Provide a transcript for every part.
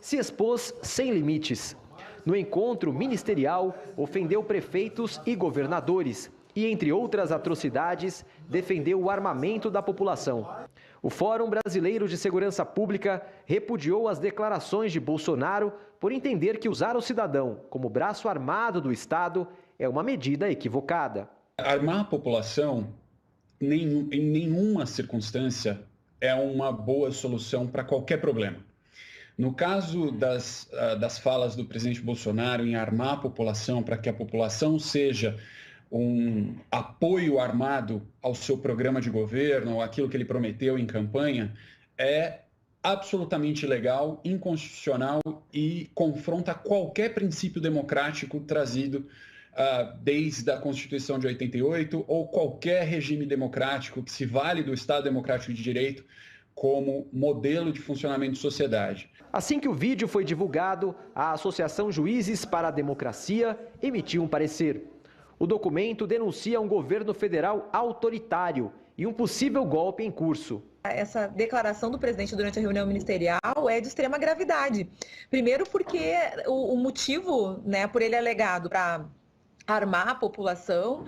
se expôs sem limites. No encontro ministerial, ofendeu prefeitos e governadores e, entre outras atrocidades, defendeu o armamento da população. O Fórum Brasileiro de Segurança Pública repudiou as declarações de Bolsonaro por entender que usar o cidadão como braço armado do Estado é uma medida equivocada. Armar a população, em nenhuma circunstância, é uma boa solução para qualquer problema. No caso das falas do presidente Bolsonaro em armar a população para que a população seja um apoio armado ao seu programa de governo, ou aquilo que ele prometeu em campanha, é absolutamente ilegal, inconstitucional e confronta qualquer princípio democrático trazido desde a Constituição de 88 ou qualquer regime democrático que se vale do Estado Democrático de Direito como modelo de funcionamento de sociedade. Assim que o vídeo foi divulgado, a Associação Juízes para a Democracia emitiu um parecer. O documento denuncia um governo federal autoritário e um possível golpe em curso. Essa declaração do presidente durante a reunião ministerial é de extrema gravidade. Primeiro porque o motivo, por ele alegado para armar a população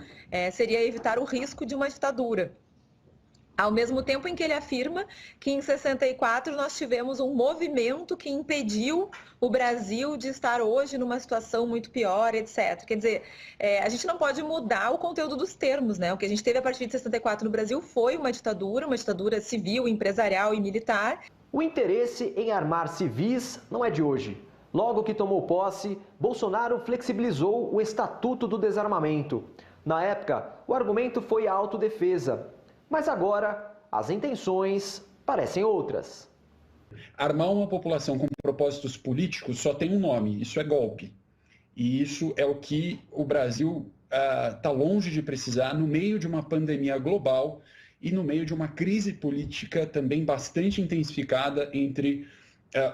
seria evitar o risco de uma ditadura. Ao mesmo tempo em que ele afirma que em 64 nós tivemos um movimento que impediu o Brasil de estar hoje numa situação muito pior, etc. Quer dizer, a gente não pode mudar o conteúdo dos termos, né? O que a gente teve a partir de 64 no Brasil foi uma ditadura civil, empresarial e militar. O interesse em armar civis não é de hoje. Logo que tomou posse, Bolsonaro flexibilizou o Estatuto do Desarmamento. Na época, o argumento foi a autodefesa. Mas agora, as intenções parecem outras. Armar uma população com propósitos políticos só tem um nome, isso é golpe. E isso é o que o Brasil está longe de precisar no meio de uma pandemia global e no meio de uma crise política também bastante intensificada entre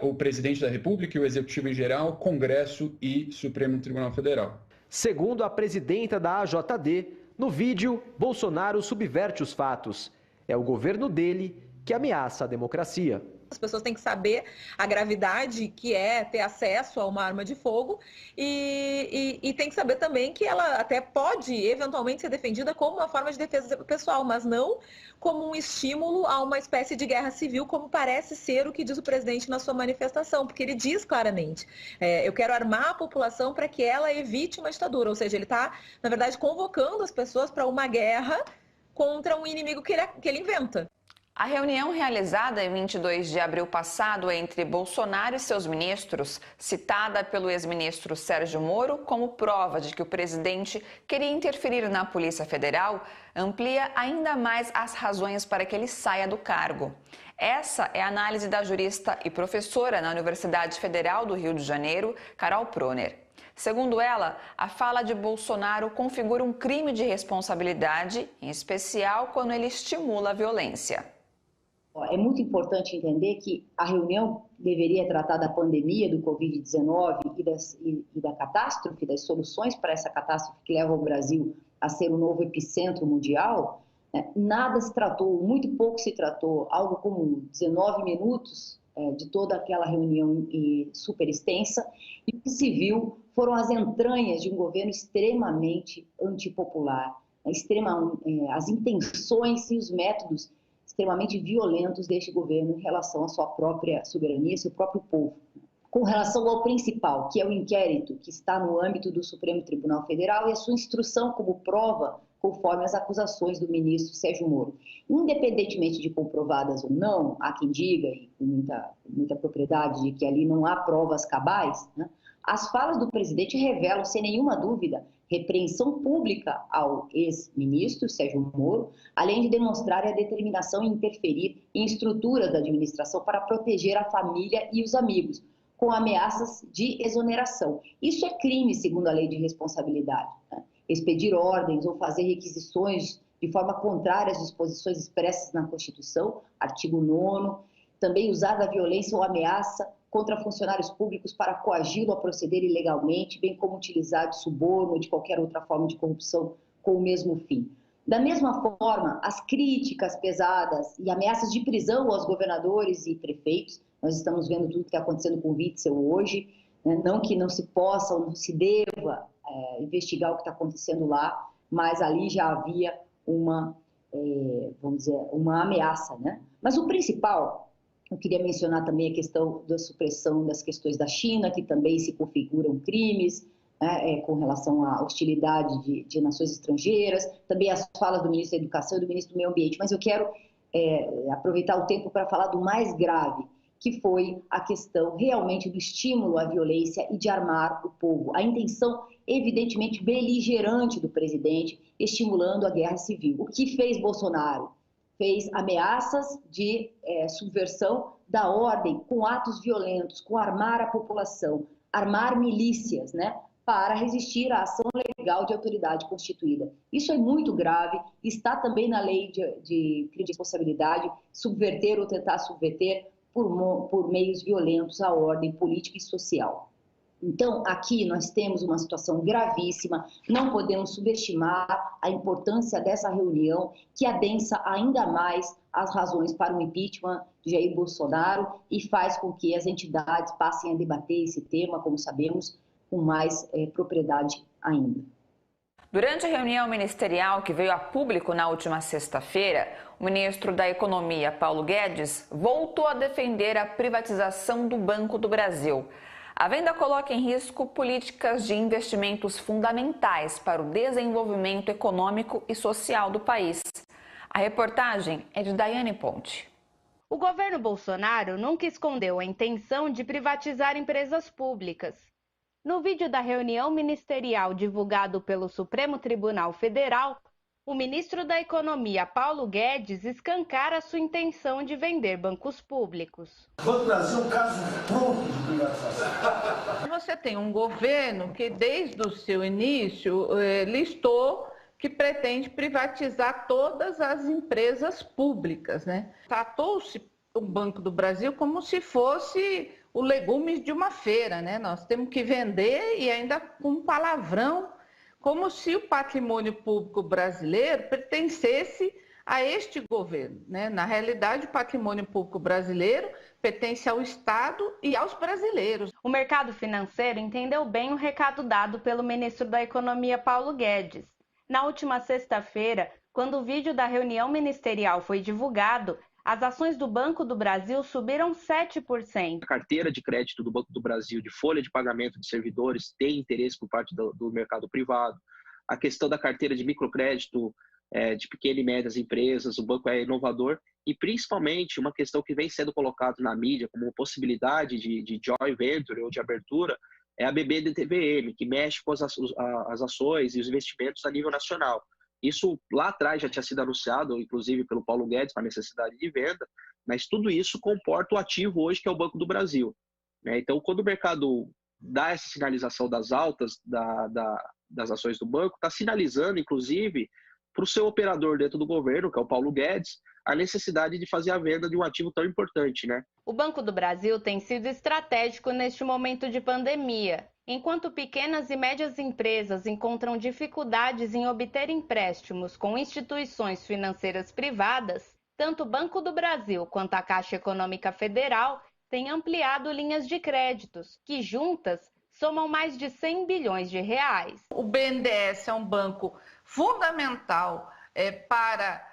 o presidente da República e o Executivo em geral, Congresso e Supremo Tribunal Federal. Segundo a presidenta da AJD, no vídeo, Bolsonaro subverte os fatos. É o governo dele que ameaça a democracia. As pessoas têm que saber a gravidade que é ter acesso a uma arma de fogo e tem que saber também que ela até pode eventualmente ser defendida como uma forma de defesa pessoal, mas não como um estímulo a uma espécie de guerra civil, como parece ser o que diz o presidente na sua manifestação, porque ele diz claramente, eu quero armar a população para que ela evite uma ditadura, ou seja, ele está, na verdade, convocando as pessoas para uma guerra contra um inimigo que ele inventa. A reunião realizada em 22 de abril passado entre Bolsonaro e seus ministros, citada pelo ex-ministro Sérgio Moro como prova de que o presidente queria interferir na Polícia Federal, amplia ainda mais as razões para que ele saia do cargo. Essa é a análise da jurista e professora na Universidade Federal do Rio de Janeiro, Carol Proner. Segundo ela, a fala de Bolsonaro configura um crime de responsabilidade, em especial quando ele estimula a violência. É muito importante entender que a reunião deveria tratar da pandemia do Covid-19 e da catástrofe, das soluções para essa catástrofe que leva o Brasil a ser um novo epicentro mundial. Nada se tratou, muito pouco se tratou, algo como 19 minutos de toda aquela reunião super extensa, e o que se viu foram as entranhas de um governo extremamente antipopular, as intenções e os métodos extremamente violentos deste governo em relação à sua própria soberania, seu próprio povo. Com relação ao principal, que é o inquérito que está no âmbito do Supremo Tribunal Federal e a sua instrução como prova conforme as acusações do ministro Sérgio Moro. Independentemente de comprovadas ou não, há quem diga, e com muita propriedade, de que ali não há provas cabais, as falas do presidente revelam, sem nenhuma dúvida, repreensão pública ao ex-ministro Sérgio Moro, além de demonstrar a determinação em interferir em estruturas da administração para proteger a família e os amigos, com ameaças de exoneração. Isso é crime, segundo a lei de responsabilidade. Expedir ordens ou fazer requisições de forma contrária às disposições expressas na Constituição, artigo 9º, também usar da violência ou ameaça contra funcionários públicos para coagi-lo a proceder ilegalmente, bem como utilizar de suborno ou de qualquer outra forma de corrupção com o mesmo fim. Da mesma forma, as críticas pesadas e ameaças de prisão aos governadores e prefeitos Nós estamos vendo tudo que está acontecendo com o Witzel hoje, né? Não que não se possa ou não se deva investigar o que está acontecendo lá, mas ali já havia vamos dizer, uma ameaça, né? Mas o principal, eu queria mencionar também a questão da supressão das questões da China, que também se configuram crimes, né, com relação à hostilidade de nações estrangeiras, também as falas do ministro da Educação e do ministro do Meio Ambiente. Mas eu quero aproveitar o tempo para falar do mais grave, que foi a questão realmente do estímulo à violência e de armar o povo. A intenção, evidentemente, beligerante do presidente, estimulando a guerra civil. O que fez Bolsonaro? Fez ameaças de subversão da ordem, com atos violentos, com armar a população, armar milícias, né, para resistir à ação legal de autoridade constituída. Isso é muito grave, está também na lei de responsabilidade, subverter ou tentar subverter por meios violentos a ordem política e social. Então, aqui nós temos uma situação gravíssima, não podemos subestimar a importância dessa reunião, que adensa ainda mais as razões para o impeachment de Jair Bolsonaro e faz com que as entidades passem a debater esse tema, como sabemos, com mais propriedade ainda. Durante a reunião ministerial que veio a público na última sexta-feira, o ministro da Economia, Paulo Guedes, voltou a defender a privatização do Banco do Brasil. A venda coloca em risco políticas de investimentos fundamentais para o desenvolvimento econômico e social do país. A reportagem é de Daiane Ponte. O governo Bolsonaro nunca escondeu a intenção de privatizar empresas públicas. No vídeo da reunião ministerial divulgado pelo Supremo Tribunal Federal, o ministro da Economia, Paulo Guedes, escancara sua intenção de vender bancos públicos. O Banco do Brasil é um caso pronto de privatização. Você tem um governo que, desde o seu início, listou que pretende privatizar todas as empresas públicas, né? Tratou-se o Banco do Brasil como se fosse o legumes de uma feira, né? Nós temos que vender e ainda com palavrão, como se o patrimônio público brasileiro pertencesse a este governo, né? Na realidade, o patrimônio público brasileiro pertence ao Estado e aos brasileiros. O mercado financeiro entendeu bem o recado dado pelo ministro da Economia, Paulo Guedes. Na última sexta-feira, quando o vídeo da reunião ministerial foi divulgado, as ações do Banco do Brasil subiram 7%. A carteira de crédito do Banco do Brasil, de folha de pagamento de servidores, tem interesse por parte do mercado privado. A questão da carteira de microcrédito de pequenas e médias empresas, o banco é inovador. E, principalmente, uma questão que vem sendo colocada na mídia como possibilidade de joint venture ou de abertura, é a BB-DTVM, que mexe com as ações e os investimentos a nível nacional. Isso lá atrás já tinha sido anunciado, inclusive pelo Paulo Guedes, para a necessidade de venda, mas tudo isso comporta o ativo hoje, que é o Banco do Brasil. Então, quando o mercado dá essa sinalização das altas das ações do banco, está sinalizando, inclusive, para o seu operador dentro do governo, que é o Paulo Guedes, a necessidade de fazer a venda de um ativo tão importante, né? O Banco do Brasil tem sido estratégico neste momento de pandemia. Enquanto pequenas e médias empresas encontram dificuldades em obter empréstimos com instituições financeiras privadas, tanto o Banco do Brasil quanto a Caixa Econômica Federal têm ampliado linhas de créditos, que juntas somam mais de 100 bilhões de reais. O BNDES é um banco fundamental para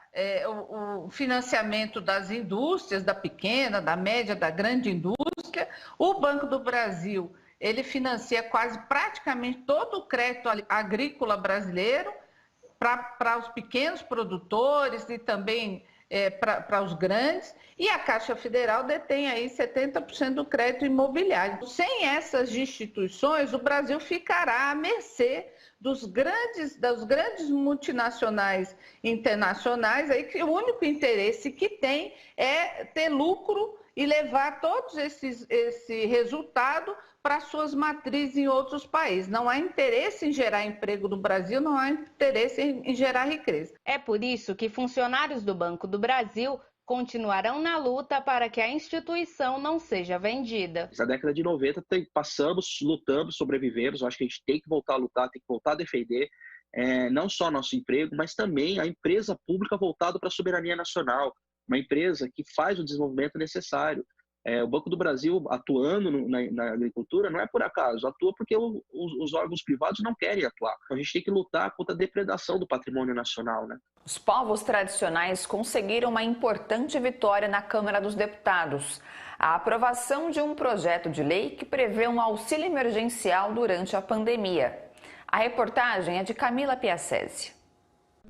o financiamento das indústrias, da pequena, da média, da grande indústria. O Banco do Brasil, ele financia praticamente todo o crédito agrícola brasileiro para os pequenos produtores e também para os grandes. E a Caixa Federal detém aí 70% do crédito imobiliário. Sem essas instituições, o Brasil ficará à mercê das grandes multinacionais internacionais, aí que o único interesse que tem é ter lucro e levar todos esse resultado para suas matrizes em outros países. Não há interesse em gerar emprego no Brasil, não há interesse em gerar riqueza. É por isso que funcionários do Banco do Brasil continuarão na luta para que a instituição não seja vendida. Na década de 90, lutamos, sobrevivemos. Eu acho que a gente tem que voltar a lutar, tem que voltar a defender não só nosso emprego, mas também a empresa pública voltada para a soberania nacional. Uma empresa que faz o desenvolvimento necessário. O Banco do Brasil atuando na agricultura não é por acaso, atua porque os órgãos privados não querem atuar. A gente tem que lutar contra a depredação do patrimônio nacional, né? Os povos tradicionais conseguiram uma importante vitória na Câmara dos Deputados. A aprovação de um projeto de lei que prevê um auxílio emergencial durante a pandemia. A reportagem é de Camila Piacese.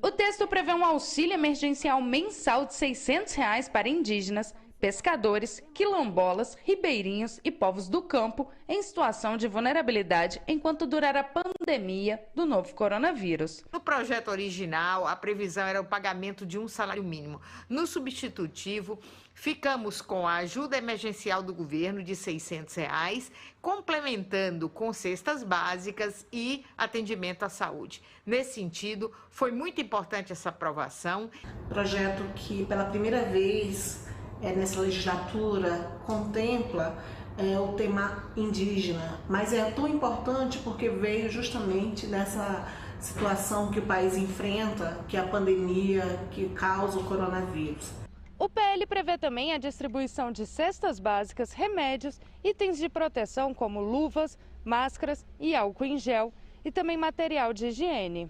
O texto prevê um auxílio emergencial mensal de R$ 600 para indígenas, pescadores, quilombolas, ribeirinhos e povos do campo em situação de vulnerabilidade enquanto durar a pandemia do novo coronavírus. No projeto original, a previsão era o pagamento de um salário mínimo. No substitutivo, ficamos com a ajuda emergencial do governo de R$ 600, complementando com cestas básicas e atendimento à saúde. Nesse sentido, foi muito importante essa aprovação. Projeto que, pela primeira vez, nessa legislatura, contempla o tema indígena, mas é tão importante porque veio justamente dessa situação que o país enfrenta, que é a pandemia que causa o coronavírus. O PL prevê também a distribuição de cestas básicas, remédios, itens de proteção como luvas, máscaras e álcool em gel e também material de higiene.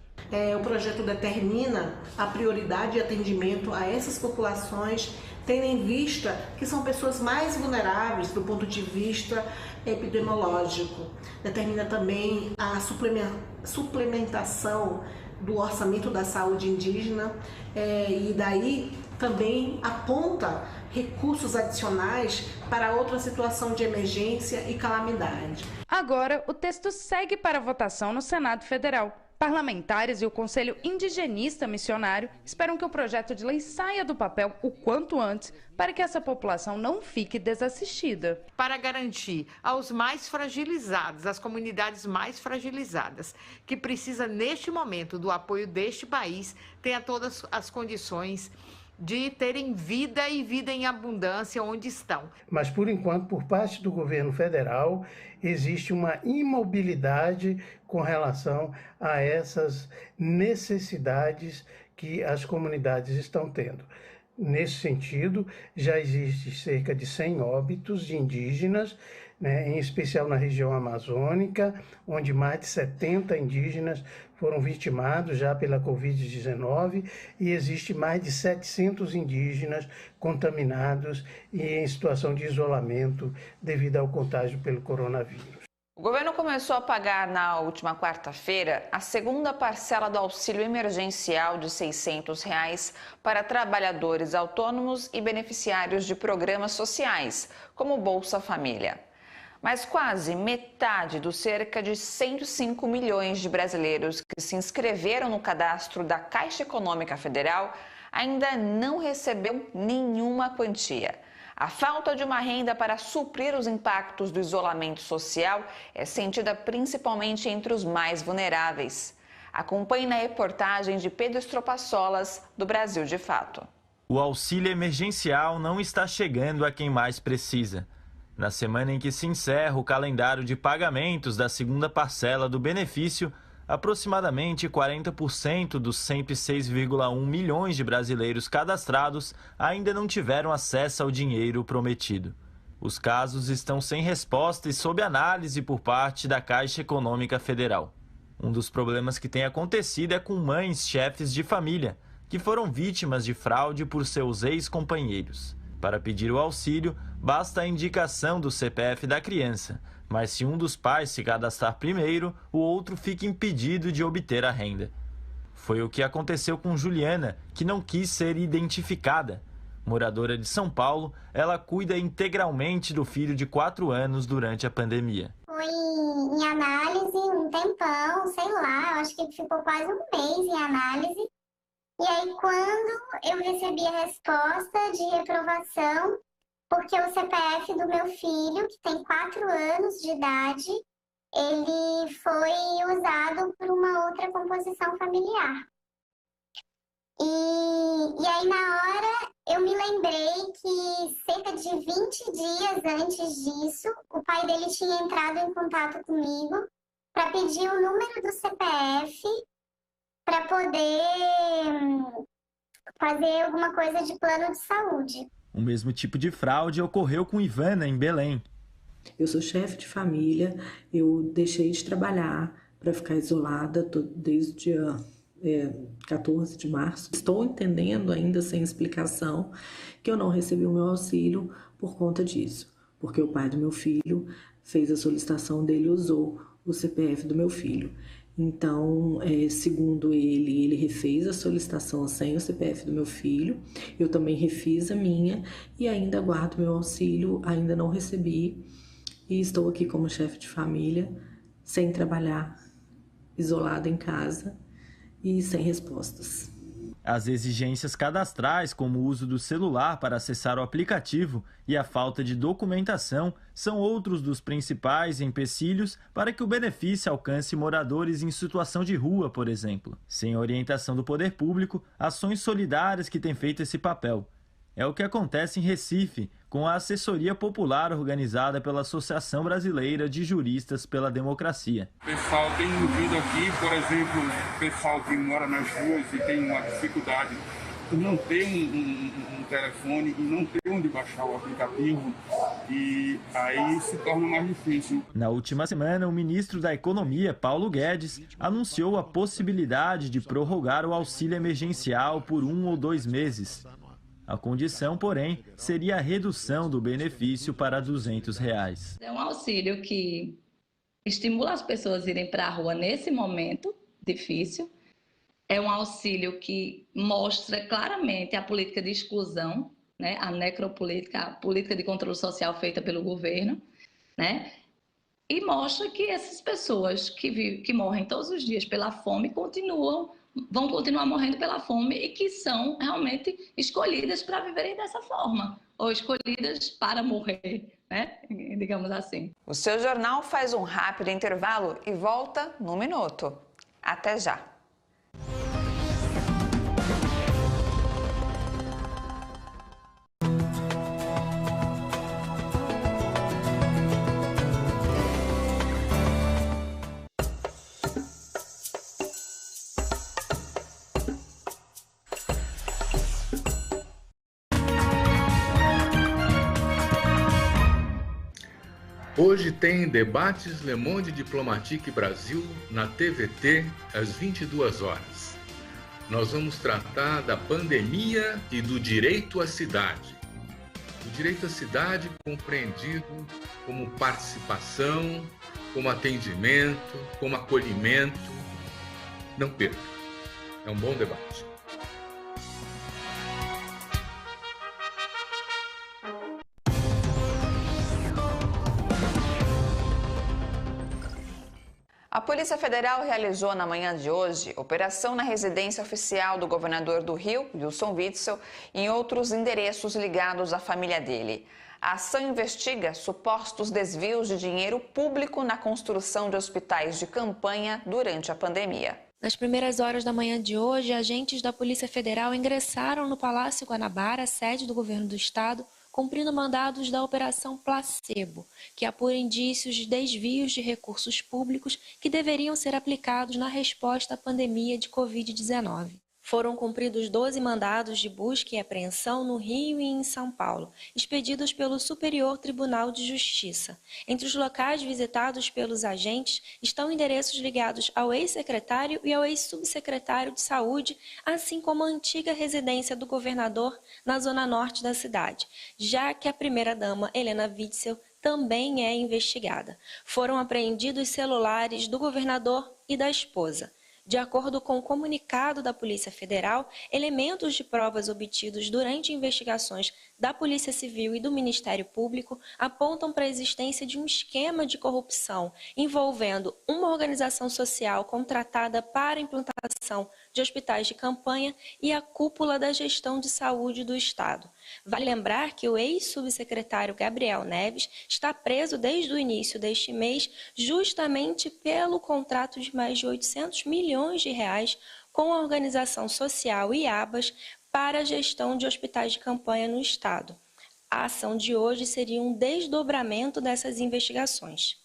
O projeto determina a prioridade de atendimento a essas populações, tendo em vista que são pessoas mais vulneráveis do ponto de vista epidemiológico. Determina também a suplementação do orçamento da saúde indígena e daí também aponta recursos adicionais para outra situação de emergência e calamidade. Agora, o texto segue para votação no Senado Federal. Parlamentares e o Conselho Indigenista Missionário esperam que o projeto de lei saia do papel o quanto antes para que essa população não fique desassistida. Para garantir aos mais fragilizados, às comunidades mais fragilizadas, que precisa neste momento do apoio deste país, tenha todas as condições de terem vida e vida em abundância onde estão. Mas, por enquanto, por parte do governo federal, existe uma imobilidade com relação a essas necessidades que as comunidades estão tendo. Nesse sentido, já existe cerca de 100 óbitos de indígenas, em especial na região amazônica, onde mais de 70 indígenas foram vitimados já pela Covid-19 e existe mais de 700 indígenas contaminados e em situação de isolamento devido ao contágio pelo coronavírus. O governo começou a pagar na última quarta-feira a segunda parcela do auxílio emergencial de R$ 600 para trabalhadores autônomos e beneficiários de programas sociais, como o Bolsa Família. Mas quase metade dos cerca de 105 milhões de brasileiros que se inscreveram no cadastro da Caixa Econômica Federal ainda não recebeu nenhuma quantia. A falta de uma renda para suprir os impactos do isolamento social é sentida principalmente entre os mais vulneráveis. Acompanhe na reportagem de Pedro Estropaçolas, do Brasil de Fato. O auxílio emergencial não está chegando a quem mais precisa. Na semana em que se encerra o calendário de pagamentos da segunda parcela do benefício, aproximadamente 40% dos 106,1 milhões de brasileiros cadastrados ainda não tiveram acesso ao dinheiro prometido. Os casos estão sem resposta e sob análise por parte da Caixa Econômica Federal. Um dos problemas que tem acontecido é com mães chefes de família, que foram vítimas de fraude por seus ex-companheiros. Para pedir o auxílio, basta a indicação do CPF da criança, mas se um dos pais se cadastrar primeiro, o outro fica impedido de obter a renda. Foi o que aconteceu com Juliana, que não quis ser identificada. Moradora de São Paulo, ela cuida integralmente do filho de 4 anos durante a pandemia. Foi em análise um tempão, sei lá, acho que ficou quase um mês em análise. E aí, quando eu recebi a resposta de reprovação, porque o CPF do meu filho, que tem 4 anos de idade, ele foi usado por uma outra composição familiar. E aí, na hora, eu me lembrei que cerca de 20 dias antes disso, o pai dele tinha entrado em contato comigo para pedir o número do CPF para poder fazer alguma coisa de plano de saúde. O mesmo tipo de fraude ocorreu com Ivana, em Belém. Eu sou chefe de família, eu deixei de trabalhar para ficar isolada desde o dia 14 de março. Estou entendendo ainda sem explicação que eu não recebi o meu auxílio por conta disso, porque o pai do meu filho fez a solicitação dele e usou o CPF do meu filho. Então, segundo ele refez a solicitação sem o CPF do meu filho, eu também refiz a minha e ainda aguardo meu auxílio, ainda não recebi e estou aqui como chefe de família, sem trabalhar, isolada em casa e sem respostas. As exigências cadastrais, como o uso do celular para acessar o aplicativo e a falta de documentação, são outros dos principais empecilhos para que o benefício alcance moradores em situação de rua, por exemplo. Sem orientação do poder público, ações solidárias que têm feito esse papel. É o que acontece em Recife, com a assessoria popular organizada pela Associação Brasileira de Juristas pela Democracia. O pessoal tem vindo aqui, por exemplo, o pessoal que mora nas ruas e tem uma dificuldade de não ter um telefone e não ter onde baixar o aplicativo, e aí se torna mais difícil. Na última semana, o ministro da Economia, Paulo Guedes, anunciou a possibilidade de prorrogar o auxílio emergencial por 1 ou 2 meses. A condição, porém, seria a redução do benefício para R$ 200. É um auxílio que estimula as pessoas a irem para a rua nesse momento difícil. É um auxílio que mostra claramente a política de exclusão, né? A necropolítica, a política de controle social feita pelo governo, né? E mostra que essas pessoas que morrem todos os dias pela fome vão continuar morrendo pela fome e que são realmente escolhidas para viverem dessa forma, ou escolhidas para morrer, né? Digamos assim. O seu jornal faz um rápido intervalo e volta num minuto. Até já! Hoje tem debates Le Monde Diplomatique Brasil na TVT às 22 horas. Nós vamos tratar da pandemia e do direito à cidade. O direito à cidade compreendido como participação, como atendimento, como acolhimento. Não perca, é um bom debate. A Polícia Federal realizou na manhã de hoje operação na residência oficial do governador do Rio, Wilson Witzel, e em outros endereços ligados à família dele. A ação investiga supostos desvios de dinheiro público na construção de hospitais de campanha durante a pandemia. Nas primeiras horas da manhã de hoje, agentes da Polícia Federal ingressaram no Palácio Guanabara, sede do governo do estado, cumprindo mandados da Operação Placebo, que apura indícios de desvios de recursos públicos que deveriam ser aplicados na resposta à pandemia de Covid-19. Foram cumpridos 12 mandados de busca e apreensão no Rio e em São Paulo, expedidos pelo Superior Tribunal de Justiça. Entre os locais visitados pelos agentes estão endereços ligados ao ex-secretário e ao ex-subsecretário de Saúde, assim como a antiga residência do governador na zona norte da cidade, já que a primeira-dama, Helena Witzel, também é investigada. Foram apreendidos celulares do governador e da esposa. De acordo com o comunicado da Polícia Federal, elementos de provas obtidos durante investigações da Polícia Civil e do Ministério Público apontam para a existência de um esquema de corrupção envolvendo uma organização social contratada para a implantação de hospitais de campanha e a cúpula da gestão de saúde do Estado. Vale lembrar que o ex-subsecretário Gabriel Neves está preso desde o início deste mês justamente pelo contrato de mais de 800 milhões de reais com a organização social IABAS para a gestão de hospitais de campanha no Estado. A ação de hoje seria um desdobramento dessas investigações.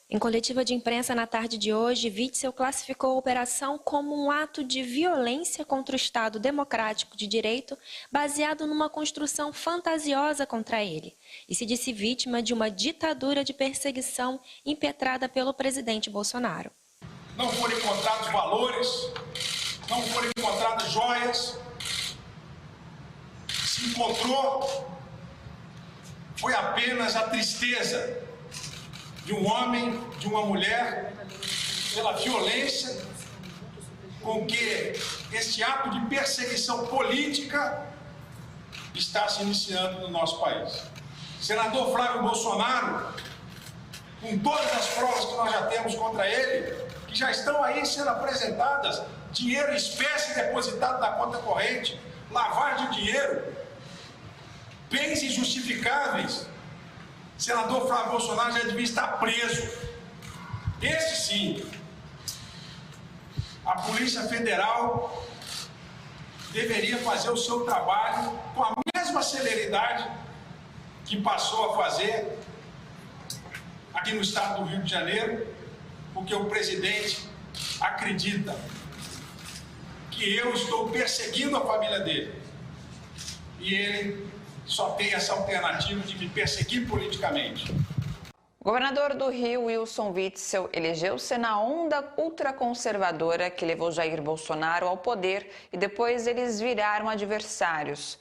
Em coletiva de imprensa na tarde de hoje, Witzel classificou a operação como um ato de violência contra o Estado democrático de direito, baseado numa construção fantasiosa contra ele, e se disse vítima de uma ditadura de perseguição impetrada pelo presidente Bolsonaro. Não foram encontrados valores, não foram encontradas joias, se encontrou foi apenas a tristeza de um homem, de uma mulher, pela violência com que este ato de perseguição política está se iniciando no nosso país. Senador Flávio Bolsonaro, com todas as provas que nós já temos contra ele, que já estão aí sendo apresentadas, dinheiro em espécie depositado na conta corrente, lavagem de dinheiro, bens injustificáveis. Senador Flávio Bolsonaro já devia estar preso. Esse sim. A Polícia Federal deveria fazer o seu trabalho com a mesma celeridade que passou a fazer aqui no estado do Rio de Janeiro, porque o presidente acredita que eu estou perseguindo a família dele. E ele só tem essa alternativa de me perseguir politicamente. O governador do Rio, Wilson Witzel, elegeu-se na onda ultraconservadora que levou Jair Bolsonaro ao poder e depois eles viraram adversários.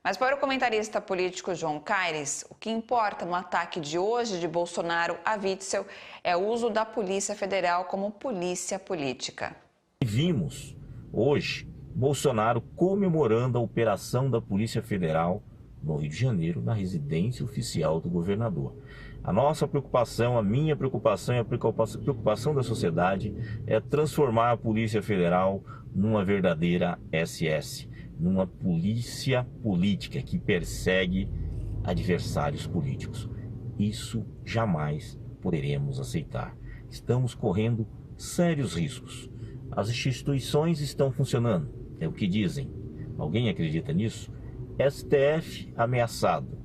Mas para o comentarista político João Caires, o que importa no ataque de hoje de Bolsonaro a Witzel é o uso da Polícia Federal como polícia política. Vimos hoje Bolsonaro comemorando a operação da Polícia Federal no Rio de Janeiro, na residência oficial do governador. A nossa preocupação, a minha preocupação e a preocupação da sociedade é transformar a Polícia Federal numa verdadeira SS, numa polícia política que persegue adversários políticos. Isso jamais poderemos aceitar. Estamos correndo sérios riscos. As instituições estão funcionando, é o que dizem. Alguém acredita nisso? STF ameaçado.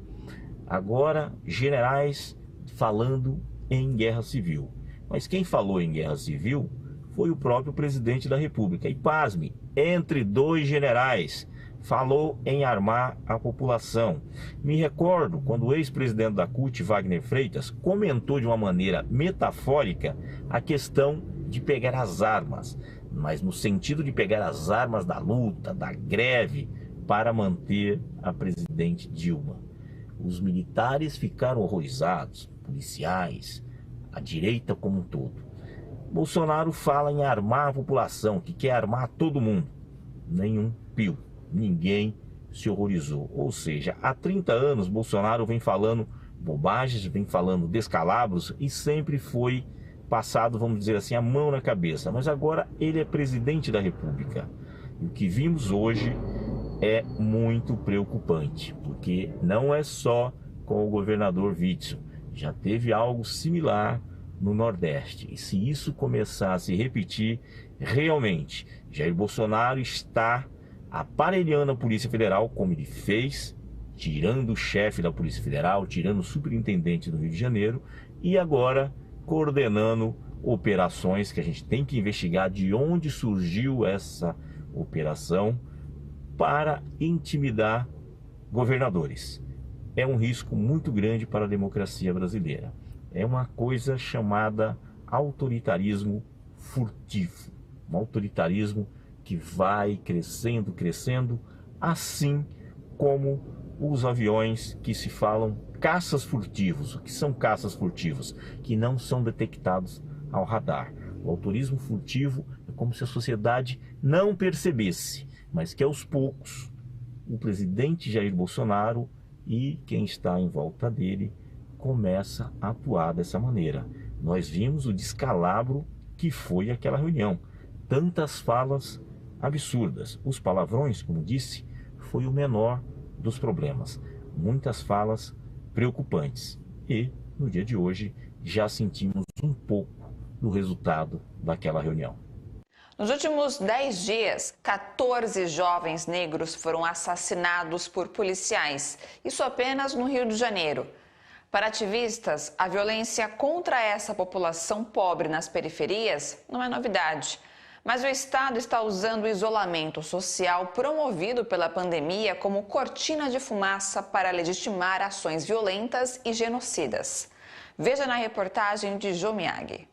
Agora, generais falando em guerra civil. Mas quem falou em guerra civil foi o próprio presidente da República. E pasme, entre dois generais, falou em armar a população. Me recordo quando o ex-presidente da CUT, Wagner Freitas, comentou de uma maneira metafórica a questão de pegar as armas, mas no sentido de pegar as armas da luta, da greve, para manter a presidente Dilma. Os militares ficaram horrorizados, policiais, a direita como um todo. Bolsonaro fala em armar a população, que quer armar todo mundo. Nenhum pio, ninguém se horrorizou. Ou seja, há 30 anos Bolsonaro vem falando bobagens, vem falando descalabros e sempre foi passado, vamos dizer assim, a mão na cabeça. Mas agora ele é presidente da República. E o que vimos hoje é muito preocupante, porque não é só com o governador Witzel. Já teve algo similar no Nordeste. E se isso começar a se repetir, realmente, Jair Bolsonaro está aparelhando a Polícia Federal, como ele fez, tirando o chefe da Polícia Federal, tirando o superintendente do Rio de Janeiro, e agora coordenando operações que a gente tem que investigar de onde surgiu essa operação para intimidar governadores. É um risco muito grande para a democracia brasileira. É uma coisa chamada autoritarismo furtivo. Um autoritarismo que vai crescendo, crescendo, assim como os aviões que se falam caças furtivos. O que são caças furtivos? Que não são detectados ao radar. O autorismo furtivo é como se a sociedade não percebesse, mas que aos poucos o presidente Jair Bolsonaro e quem está em volta dele começa a atuar dessa maneira. Nós vimos o descalabro que foi aquela reunião. Tantas falas absurdas. Os palavrões, como disse, foi o menor dos problemas. Muitas falas preocupantes. E, no dia de hoje, já sentimos um pouco do resultado daquela reunião. Nos últimos 10 dias, 14 jovens negros foram assassinados por policiais. Isso apenas no Rio de Janeiro. Para ativistas, a violência contra essa população pobre nas periferias não é novidade. Mas o Estado está usando o isolamento social promovido pela pandemia como cortina de fumaça para legitimar ações violentas e genocidas. Veja na reportagem de Jô Miyagi.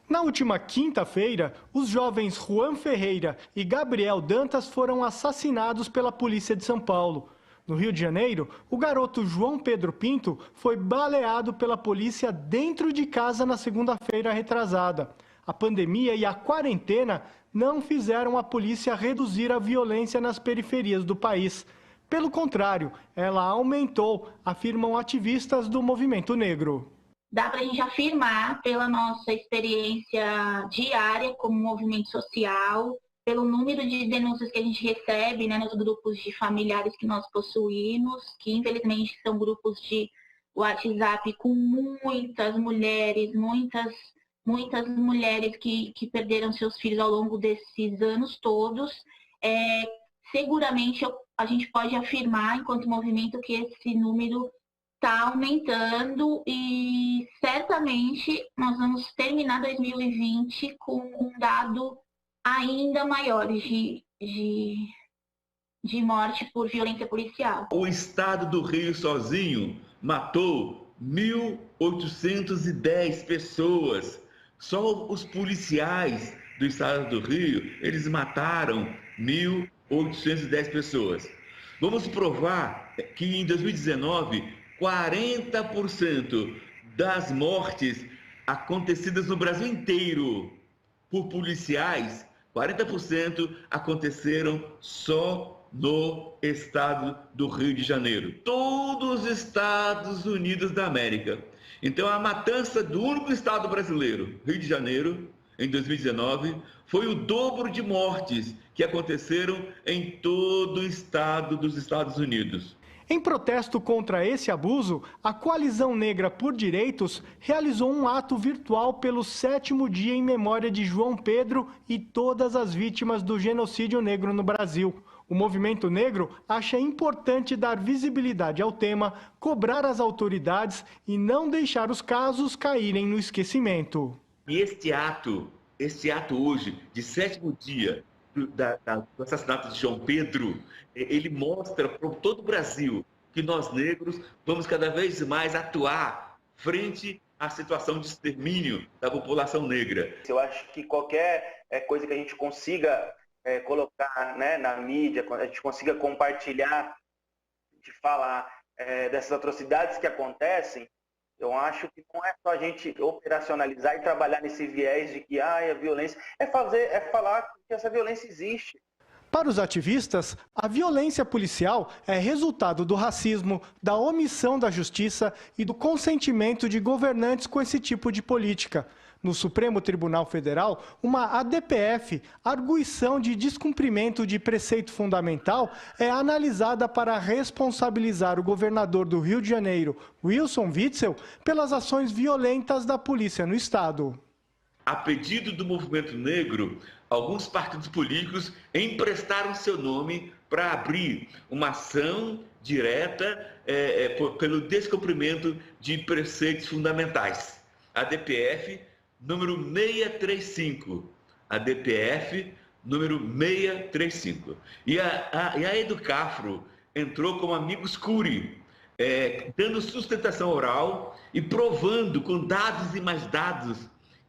Na última quinta-feira, os jovens Juan Ferreira e Gabriel Dantas foram assassinados pela polícia de São Paulo. No Rio de Janeiro, o garoto João Pedro Pinto foi baleado pela polícia dentro de casa na segunda-feira retrasada. A pandemia e a quarentena não fizeram a polícia reduzir a violência nas periferias do país. Pelo contrário, ela aumentou, afirmam ativistas do movimento negro. Dá para a gente afirmar, pela nossa experiência diária como movimento social, pelo número de denúncias que a gente recebe, né, nos grupos de familiares que nós possuímos, que infelizmente são grupos de WhatsApp com muitas mulheres, muitas mulheres que perderam seus filhos ao longo desses anos todos. Seguramente a gente pode afirmar, enquanto movimento, que esse número está aumentando e certamente nós vamos terminar 2020 com um dado ainda maior de morte por violência policial. O Estado do Rio sozinho matou 1.810 pessoas. Só os policiais do Estado do Rio, eles mataram 1.810 pessoas. Vamos provar que em 2019, 40% das mortes acontecidas no Brasil inteiro por policiais, 40% aconteceram só no estado do Rio de Janeiro. Todos os Estados Unidos da América. Então, a matança do único estado brasileiro, Rio de Janeiro, em 2019, foi o dobro de mortes que aconteceram em todo o estado dos Estados Unidos. Em protesto contra esse abuso, a Coalizão Negra por Direitos realizou um ato virtual pelo 7º dia em memória de João Pedro e todas as vítimas do genocídio negro no Brasil. O movimento negro acha importante dar visibilidade ao tema, cobrar as autoridades e não deixar os casos caírem no esquecimento. E este ato hoje, de 7º dia do assassinato de João Pedro, ele mostra para todo o Brasil que nós negros vamos cada vez mais atuar frente à situação de extermínio da população negra. Eu acho que qualquer coisa que a gente consiga colocar, né, na mídia, a gente consiga compartilhar, de falar dessas atrocidades que acontecem, eu acho que não é só a gente operacionalizar e trabalhar nesse viés de que a violência, é falar que essa violência existe. Para os ativistas, a violência policial é resultado do racismo, da omissão da justiça e do consentimento de governantes com esse tipo de política. No Supremo Tribunal Federal, uma ADPF, arguição de descumprimento de preceito fundamental, é analisada para responsabilizar o governador do Rio de Janeiro, Wilson Witzel, pelas ações violentas da polícia no estado. A pedido do movimento negro, alguns partidos políticos emprestaram seu nome para abrir uma ação direta pelo descumprimento de preceitos fundamentais. A ADPF número 635. A ADPF número 635. E a Educafro entrou como amicus curiae, dando sustentação oral e provando com dados e mais dados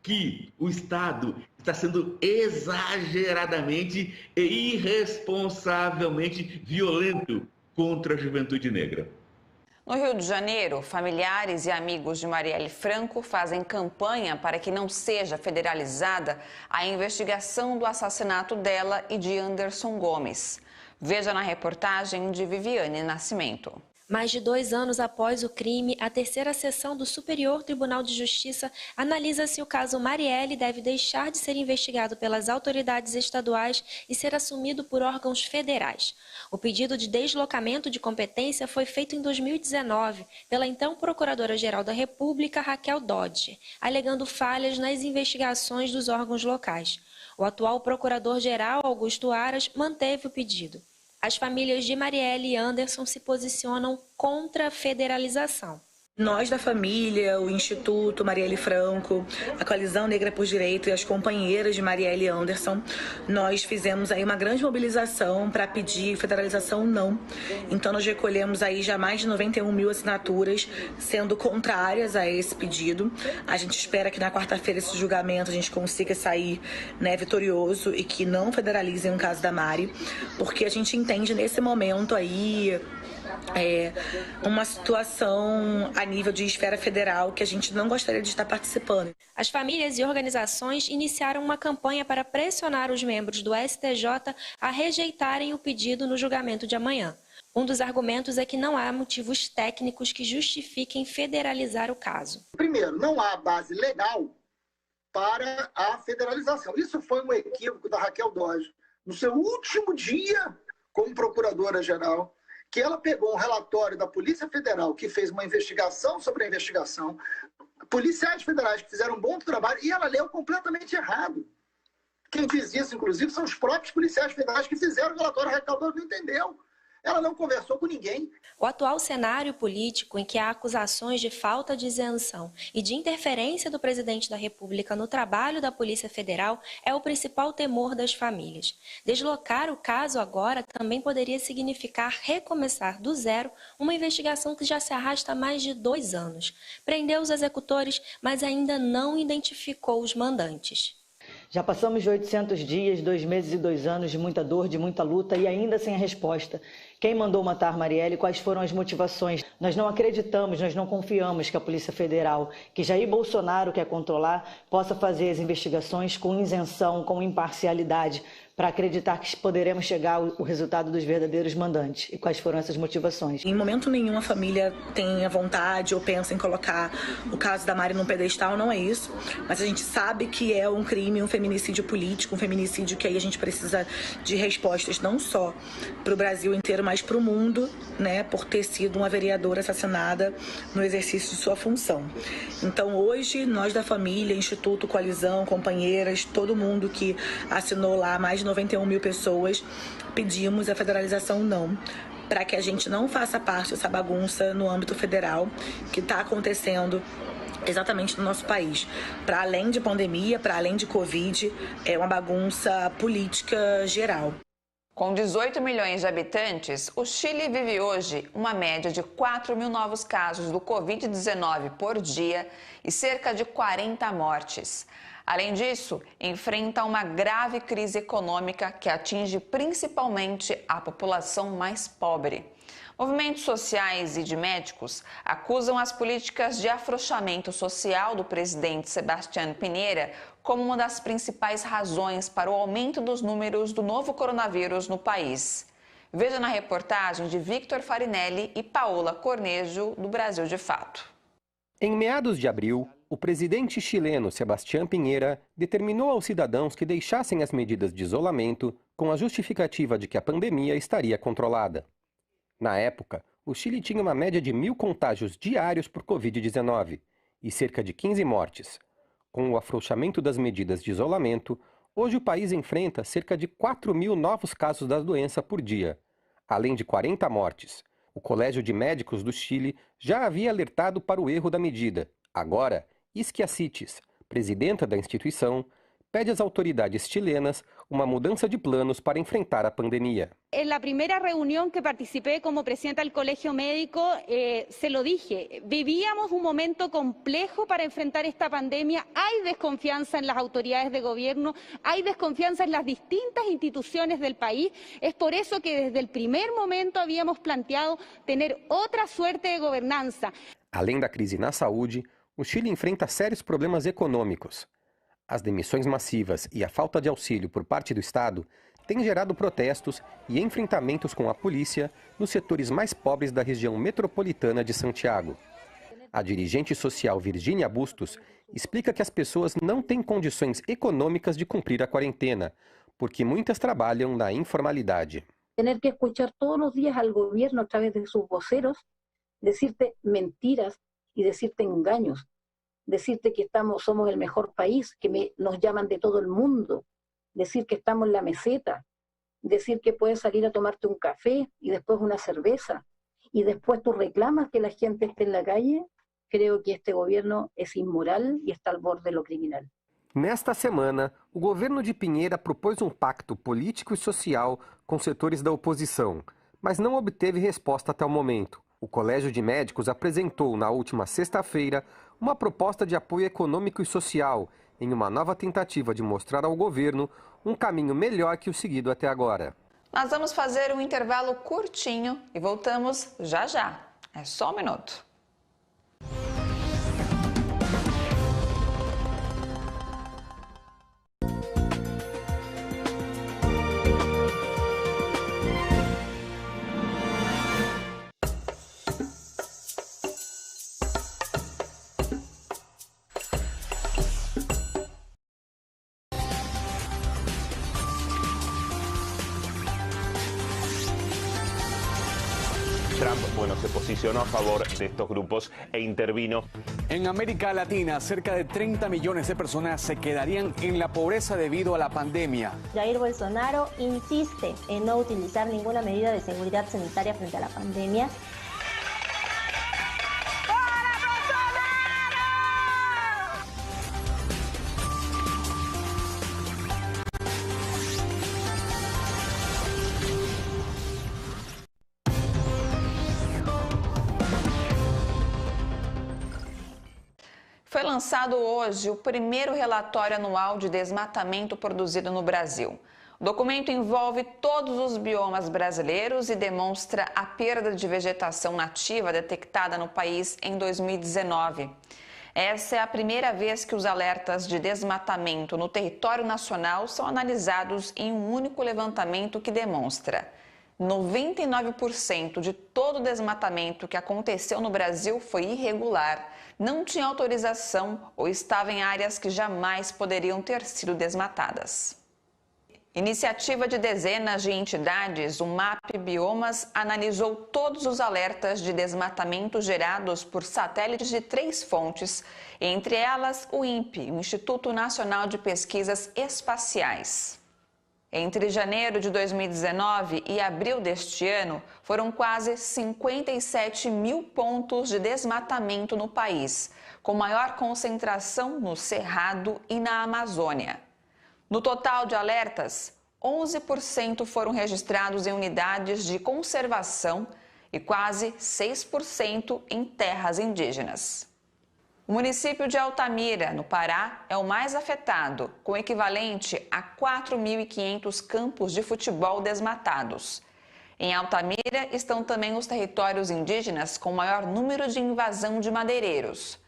que o Estado está sendo exageradamente e irresponsavelmente violento contra a juventude negra. No Rio de Janeiro, familiares e amigos de Marielle Franco fazem campanha para que não seja federalizada a investigação do assassinato dela e de Anderson Gomes. Veja na reportagem de Viviane Nascimento. Mais de 2 anos após o crime, a 3ª Seção do Superior Tribunal de Justiça analisa se o caso Marielle deve deixar de ser investigado pelas autoridades estaduais e ser assumido por órgãos federais. O pedido de deslocamento de competência foi feito em 2019 pela então Procuradora-Geral da República, Raquel Dodge, alegando falhas nas investigações dos órgãos locais. O atual Procurador-Geral, Augusto Aras, manteve o pedido. As famílias de Marielle e Anderson se posicionam contra a federalização. Nós da família, o Instituto Marielle Franco, a Coalizão Negra por Direito e as companheiras de Marielle Anderson, nós fizemos aí uma grande mobilização para pedir federalização não. Então nós recolhemos aí já mais de 91 mil assinaturas sendo contrárias a esse pedido. A gente espera que na quarta-feira esse julgamento a gente consiga sair, né, vitorioso e que não federalizem o caso da Mari, porque a gente entende nesse momento aí uma situação a nível de esfera federal que a gente não gostaria de estar participando. As famílias e organizações iniciaram uma campanha para pressionar os membros do STJ a rejeitarem o pedido no julgamento de amanhã. Um dos argumentos é que não há motivos técnicos que justifiquem federalizar o caso. Primeiro, não há base legal para a federalização. Isso foi um equívoco da Raquel Dodge. No seu último dia como procuradora-geral, que ela pegou um relatório da Polícia Federal, que fez uma investigação sobre a investigação, policiais federais que fizeram um bom trabalho, e ela leu completamente errado. Quem diz isso, inclusive, são os próprios policiais federais que fizeram o relatório. A Raquel Dodge não entendeu. Ela não conversou com ninguém. O atual cenário político em que há acusações de falta de isenção e de interferência do presidente da República no trabalho da Polícia Federal é o principal temor das famílias. Deslocar o caso agora também poderia significar recomeçar do zero uma investigação que já se arrasta há mais de 2 anos. Prendeu os executores, mas ainda não identificou os mandantes. Já passamos de 800 dias, 2 meses e 2 anos de muita dor, de muita luta e ainda sem a resposta. Quem mandou matar Marielle? Quais foram as motivações? Nós não acreditamos, nós não confiamos que a Polícia Federal, que Jair Bolsonaro quer controlar, possa fazer as investigações com isenção, com imparcialidade, para acreditar que poderemos chegar ao resultado dos verdadeiros mandantes. E quais foram essas motivações? Em momento nenhum a família tem a vontade ou pensa em colocar o caso da Mari num pedestal, não é isso. Mas a gente sabe que é um crime, um feminicídio político, um feminicídio que aí a gente precisa de respostas não só para o Brasil inteiro, mas para o mundo, né, por ter sido uma vereadora assassinada no exercício de sua função. Então hoje, nós da família, Instituto, Coalizão, companheiras, todo mundo que assinou lá, mais de 91 mil pessoas, pedimos a federalização não, para que a gente não faça parte dessa bagunça no âmbito federal que está acontecendo exatamente no nosso país. Para além de pandemia, para além de Covid, é uma bagunça política geral. Com 18 milhões de habitantes, o Chile vive hoje uma média de 4 mil novos casos do Covid-19 por dia e cerca de 40 mortes. Além disso, enfrenta uma grave crise econômica que atinge principalmente a população mais pobre. Movimentos sociais e de médicos acusam as políticas de afrouxamento social do presidente Sebastián Piñera como uma das principais razões para o aumento dos números do novo coronavírus no país. Veja na reportagem de Victor Farinelli e Paola Cornejo, do Brasil de Fato. Em meados de abril, o presidente chileno Sebastián Piñera determinou aos cidadãos que deixassem as medidas de isolamento com a justificativa de que a pandemia estaria controlada. Na época, o Chile tinha uma média de 1.000 contágios diários por Covid-19 e cerca de 15 mortes. Com o afrouxamento das medidas de isolamento, hoje o país enfrenta cerca de 4 mil novos casos da doença por dia, além de 40 mortes. O Colégio de Médicos do Chile já havia alertado para o erro da medida. Agora, Isquia Siches, presidenta da instituição, pede às autoridades chilenas uma mudança de planos para enfrentar a pandemia. En la primera reunión que participé como presidenta del Colegio Médico, se lo dije, vivíamos un momento complejo para enfrentar esta pandemia, hay desconfianza en las autoridades de gobierno, hay desconfianza en las distintas instituciones del país, es por eso que desde el primer momento habíamos planteado tener otra suerte de gobernanza. Além da crise na saúde, o Chile enfrenta sérios problemas econômicos. As demissões massivas e a falta de auxílio por parte do Estado têm gerado protestos e enfrentamentos com a polícia nos setores mais pobres da região metropolitana de Santiago. A dirigente social Virgínia Bustos explica que as pessoas não têm condições econômicas de cumprir a quarentena, porque muitas trabalham na informalidade. Tener que escuchar todos os dias ao governo, através de seus voceros, decirte mentiras e decirte engaños. Decirte que somos el mejor país, que nos llaman de todo el mundo, decir que estamos en la meseta, decir que puedes salir a tomarte un café y después una cerveza, y después tú reclamas que la gente esté en la calle. creo que este gobierno es inmoral y está al borde de lo criminal. Nesta semana, o governo de Piñera propôs um pacto político e social com setores da oposição, mas não obteve resposta até o momento. O Colégio de Médicos apresentou na última sexta-feira uma proposta de apoio econômico e social em uma nova tentativa de mostrar ao governo um caminho melhor que o seguido até agora. Nós vamos fazer um intervalo curtinho e voltamos já já. É só um minuto. Trump, se posicionó a favor de estos grupos e intervino. En América Latina, cerca de 30 millones de personas se quedarían en la pobreza debido a la pandemia. Jair Bolsonaro insiste en no utilizar ninguna medida de seguridad sanitaria frente a la pandemia. Foi lançado hoje o primeiro relatório anual de desmatamento produzido no Brasil. O documento envolve todos os biomas brasileiros e demonstra a perda de vegetação nativa detectada no país em 2019. Essa é a primeira vez que os alertas de desmatamento no território nacional são analisados em um único levantamento que demonstra 99% de todo o desmatamento que aconteceu no Brasil foi irregular, não tinha autorização ou estava em áreas que jamais poderiam ter sido desmatadas. Iniciativa de dezenas de entidades, o MAP Biomas analisou todos os alertas de desmatamento gerados por satélites de 3 fontes, entre elas o INPE, o Instituto Nacional de Pesquisas Espaciais. Entre janeiro de 2019 e abril deste ano, foram quase 57 mil pontos de desmatamento no país, com maior concentração no Cerrado e na Amazônia. No total de alertas, 11% foram registrados em unidades de conservação e quase 6% em terras indígenas. O município de Altamira, no Pará, é o mais afetado, com equivalente a 4.500 campos de futebol desmatados. Em Altamira estão também os territórios indígenas com maior número de invasão de madeireiros.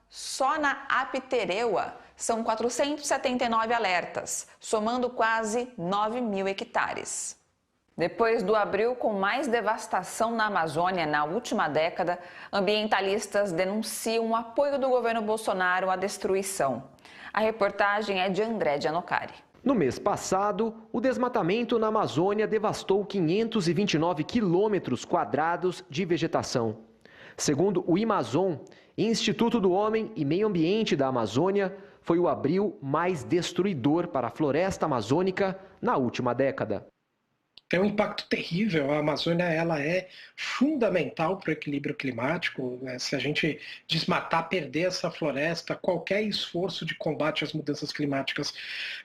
Só na Apitereua são 479 alertas, somando quase 9 mil hectares. Depois do abril com mais devastação na Amazônia na última década, ambientalistas denunciam o apoio do governo Bolsonaro à destruição. A reportagem é de André Gianocari. No mês passado, o desmatamento na Amazônia devastou 529 quilômetros quadrados de vegetação. Segundo o Imazon, Instituto do Homem e Meio Ambiente da Amazônia, foi o abril mais destruidor para a floresta amazônica na última década. Tem um impacto terrível. A Amazônia ela é fundamental para o equilíbrio climático. Se a gente desmatar, perder essa floresta, qualquer esforço de combate às mudanças climáticas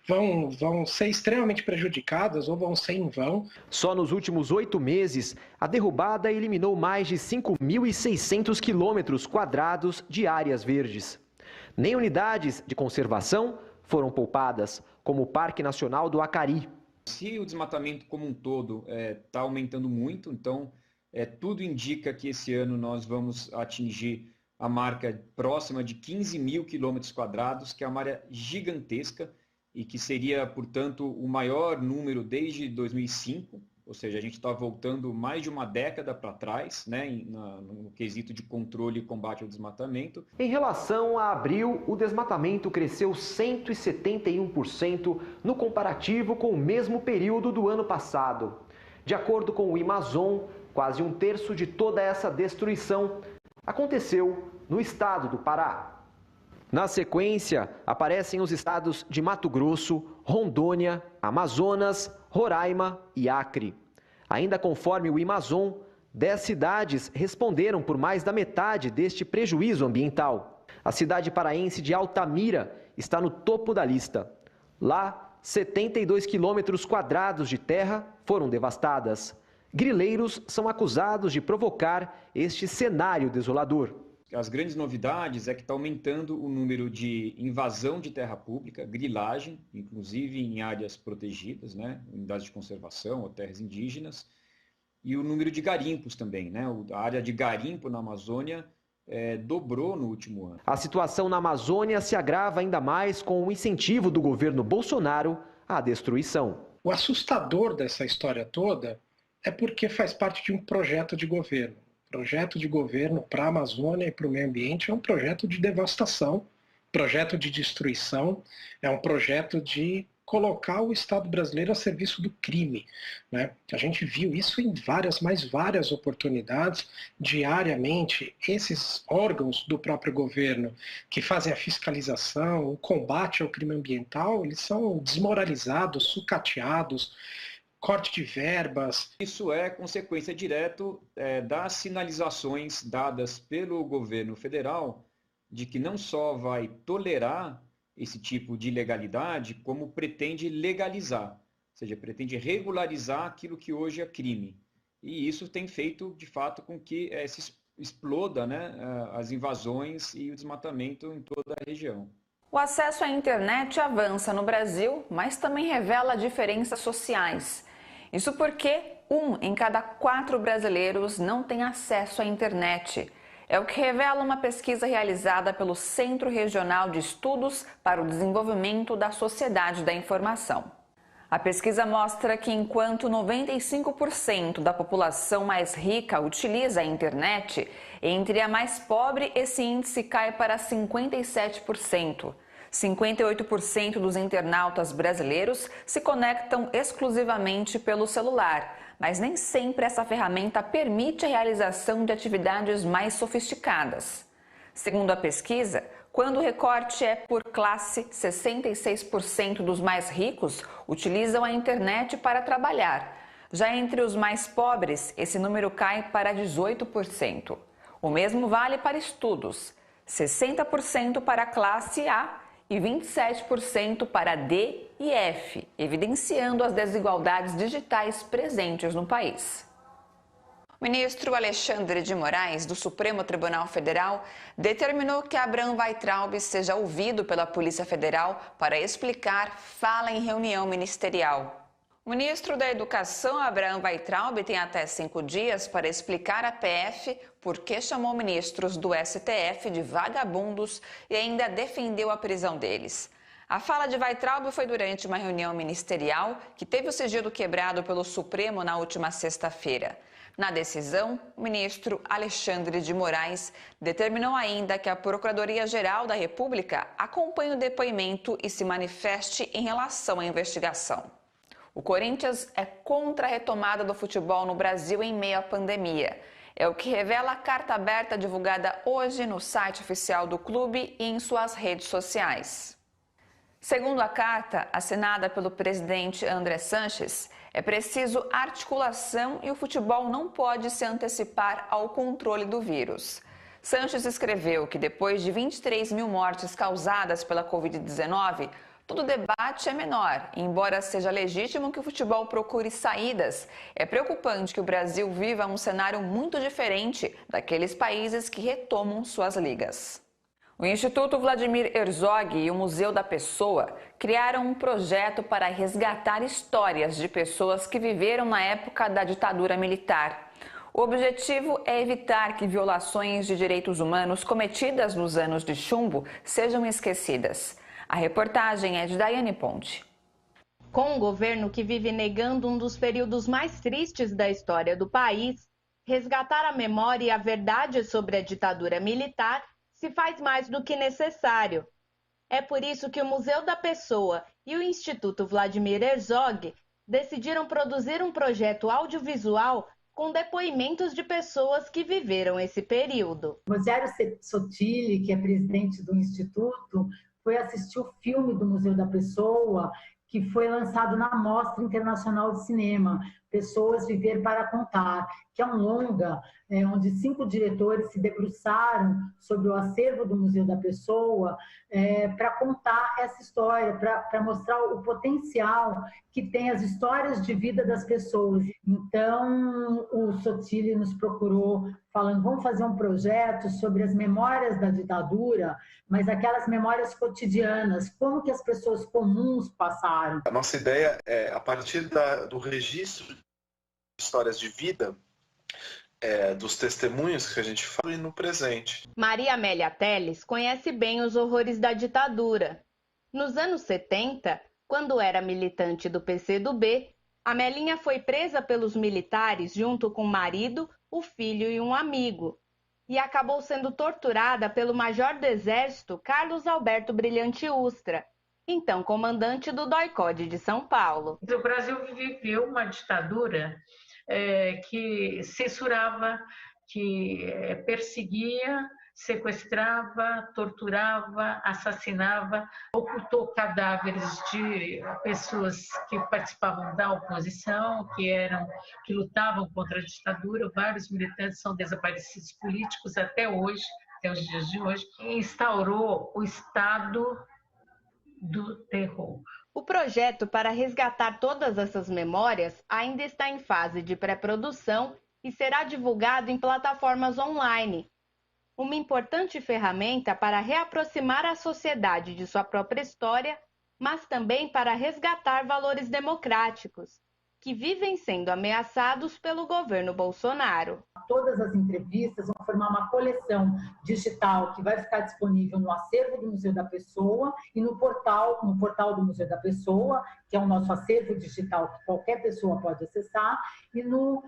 vão ser extremamente prejudicadas ou vão ser em vão. Só nos últimos 8 meses, a derrubada eliminou mais de 5.600 quilômetros quadrados de áreas verdes. Nem unidades de conservação foram poupadas, como o Parque Nacional do Acari. Se o desmatamento como um todo está aumentando muito, então tudo indica que esse ano nós vamos atingir a marca próxima de 15 mil quilômetros quadrados, que é uma área gigantesca e que seria, portanto, o maior número desde 2005, ou seja, a gente está voltando mais de uma década para trás, né, no quesito de controle e combate ao desmatamento. Em relação a abril, o desmatamento cresceu 171% no comparativo com o mesmo período do ano passado. De acordo com o Imazon, quase 1/3 de toda essa destruição aconteceu no estado do Pará. Na sequência, aparecem os estados de Mato Grosso, Rondônia, Amazonas, Roraima e Acre. Ainda conforme o Imazon, 10 cidades responderam por mais da metade deste prejuízo ambiental. A cidade paraense de Altamira está no topo da lista. Lá, 72 quilômetros quadrados de terra foram devastadas. Grileiros são acusados de provocar este cenário desolador. As grandes novidades é que está aumentando o número de invasão de terra pública, grilagem, inclusive em áreas protegidas, né, unidades de conservação ou terras indígenas, e o número de garimpos também, né? A área de garimpo na Amazônia dobrou no último ano. A situação na Amazônia se agrava ainda mais com o incentivo do governo Bolsonaro à destruição. O assustador dessa história toda é porque faz parte de um projeto de governo. O projeto de governo para a Amazônia e para o meio ambiente é um projeto de devastação, projeto de destruição, é um projeto de colocar o Estado brasileiro a serviço do crime, né? A gente viu isso em várias oportunidades. Diariamente, esses órgãos do próprio governo que fazem a fiscalização, o combate ao crime ambiental, eles são desmoralizados, sucateados, corte de verbas. Isso é consequência direta das sinalizações dadas pelo governo federal de que não só vai tolerar esse tipo de ilegalidade, como pretende legalizar, ou seja, pretende regularizar aquilo que hoje é crime. E isso tem feito, de fato, com que se exploda, né, as invasões e o desmatamento em toda a região. O acesso à internet avança no Brasil, mas também revela diferenças sociais. Isso porque 1 em cada 4 brasileiros não tem acesso à internet. É o que revela uma pesquisa realizada pelo Centro Regional de Estudos para o Desenvolvimento da Sociedade da Informação. A pesquisa mostra que enquanto 95% da população mais rica utiliza a internet, entre a mais pobre esse índice cai para 57%. 58% dos internautas brasileiros se conectam exclusivamente pelo celular, mas nem sempre essa ferramenta permite a realização de atividades mais sofisticadas. Segundo a pesquisa, quando o recorte é por classe, 66% dos mais ricos utilizam a internet para trabalhar. Já entre os mais pobres, esse número cai para 18%. O mesmo vale para estudos, 60% para a classe A e 27% para D e F, evidenciando as desigualdades digitais presentes no país. O ministro Alexandre de Moraes, do Supremo Tribunal Federal, determinou que Abraham Weintraub seja ouvido pela Polícia Federal para explicar fala em reunião ministerial. O ministro da Educação, Abraham Weintraub, tem até 5 dias para explicar à PF por que chamou ministros do STF de vagabundos e ainda defendeu a prisão deles. A fala de Weintraub foi durante uma reunião ministerial que teve o sigilo quebrado pelo Supremo na última sexta-feira. Na decisão, o ministro Alexandre de Moraes determinou ainda que a Procuradoria-Geral da República acompanhe o depoimento e se manifeste em relação à investigação. O Corinthians é contra a retomada do futebol no Brasil em meio à pandemia. É o que revela a carta aberta divulgada hoje no site oficial do clube e em suas redes sociais. Segundo a carta, assinada pelo presidente André Sanches, é preciso articulação e o futebol não pode se antecipar ao controle do vírus. Sanches escreveu que depois de 23 mil mortes causadas pela Covid-19, todo debate é menor, e embora seja legítimo que o futebol procure saídas, é preocupante que o Brasil viva um cenário muito diferente daqueles países que retomam suas ligas. O Instituto Vladimir Herzog e o Museu da Pessoa criaram um projeto para resgatar histórias de pessoas que viveram na época da ditadura militar. O objetivo é evitar que violações de direitos humanos cometidas nos anos de chumbo sejam esquecidas. A reportagem é de Daiane Ponte. Com um governo que vive negando um dos períodos mais tristes da história do país, resgatar a memória e a verdade sobre a ditadura militar se faz mais do que necessário. É por isso que o Museu da Pessoa e o Instituto Vladimir Herzog decidiram produzir um projeto audiovisual com depoimentos de pessoas que viveram esse período. Rogério Sottili, que é presidente do Instituto, foi assistir o filme do Museu da Pessoa, que foi lançado na Mostra Internacional de Cinema, Pessoas Viver para Contar, que é um longa onde 5 diretores se debruçaram sobre o acervo do Museu da Pessoa para contar essa história, para mostrar o potencial que tem as histórias de vida das pessoas. Então, o Sotile nos procurou falando, vamos fazer um projeto sobre as memórias da ditadura, mas aquelas memórias cotidianas, como que as pessoas comuns passaram. A nossa ideia é, a partir do registro de histórias de vida, dos testemunhos que a gente fala e no presente. Maria Amélia Teles conhece bem os horrores da ditadura. Nos anos 70, quando era militante do PCdoB, Amelinha foi presa pelos militares junto com o marido, o filho e um amigo, e acabou sendo torturada pelo major do Exército Carlos Alberto Brilhante Ustra, então comandante do DOI-CODE de São Paulo. O Brasil viveu uma ditadura que censurava, que perseguia, sequestrava, torturava, assassinava, ocultou cadáveres de pessoas que participavam da oposição, que lutavam contra a ditadura. Vários militantes são desaparecidos políticos até hoje, até os dias de hoje. E instaurou o estado do terror. O projeto para resgatar todas essas memórias ainda está em fase de pré-produção e será divulgado em plataformas online. Uma importante ferramenta para reaproximar a sociedade de sua própria história, mas também para resgatar valores democráticos, que vivem sendo ameaçados pelo governo Bolsonaro. Todas as entrevistas vão formar uma coleção digital que vai ficar disponível no acervo do Museu da Pessoa e no portal do Museu da Pessoa, que é o nosso acervo digital que qualquer pessoa pode acessar, e no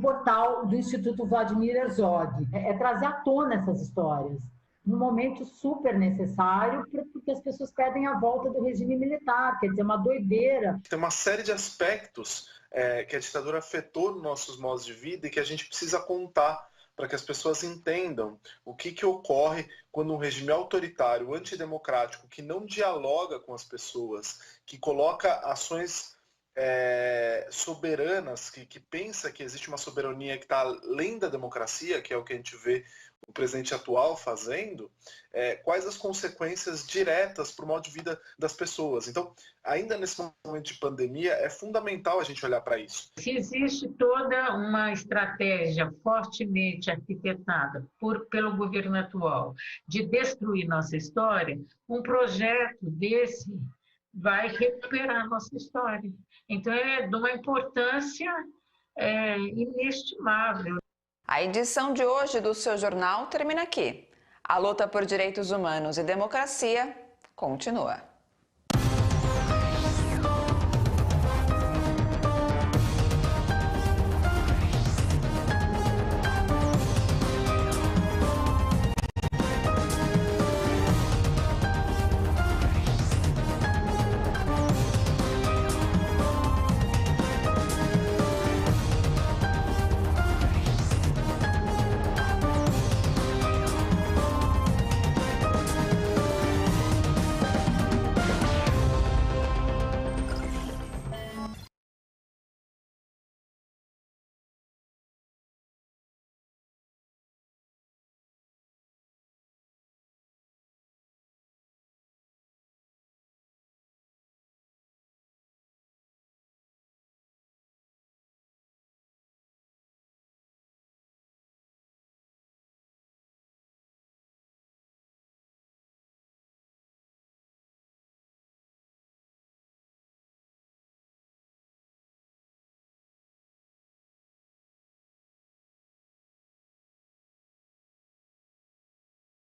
portal do Instituto Vladimir Herzog. É trazer à tona essas histórias, num momento super necessário, porque as pessoas pedem a volta do regime militar, quer dizer, uma doideira. Tem uma série de aspectos que a ditadura afetou nos nossos modos de vida e que a gente precisa contar para que as pessoas entendam o que ocorre quando um regime autoritário, antidemocrático, que não dialoga com as pessoas, que coloca ações soberanas, que pensa que existe uma soberania que está além da democracia, que é o que a gente vê o presidente atual fazendo, quais as consequências diretas para o modo de vida das pessoas. Então, ainda nesse momento de pandemia, é fundamental a gente olhar para isso. Se existe toda uma estratégia fortemente arquitetada pelo governo atual de destruir nossa história, um projeto desse vai recuperar nossa história. Então, é de uma importância inestimável. A edição de hoje do Seu Jornal termina aqui. A luta por direitos humanos e democracia continua.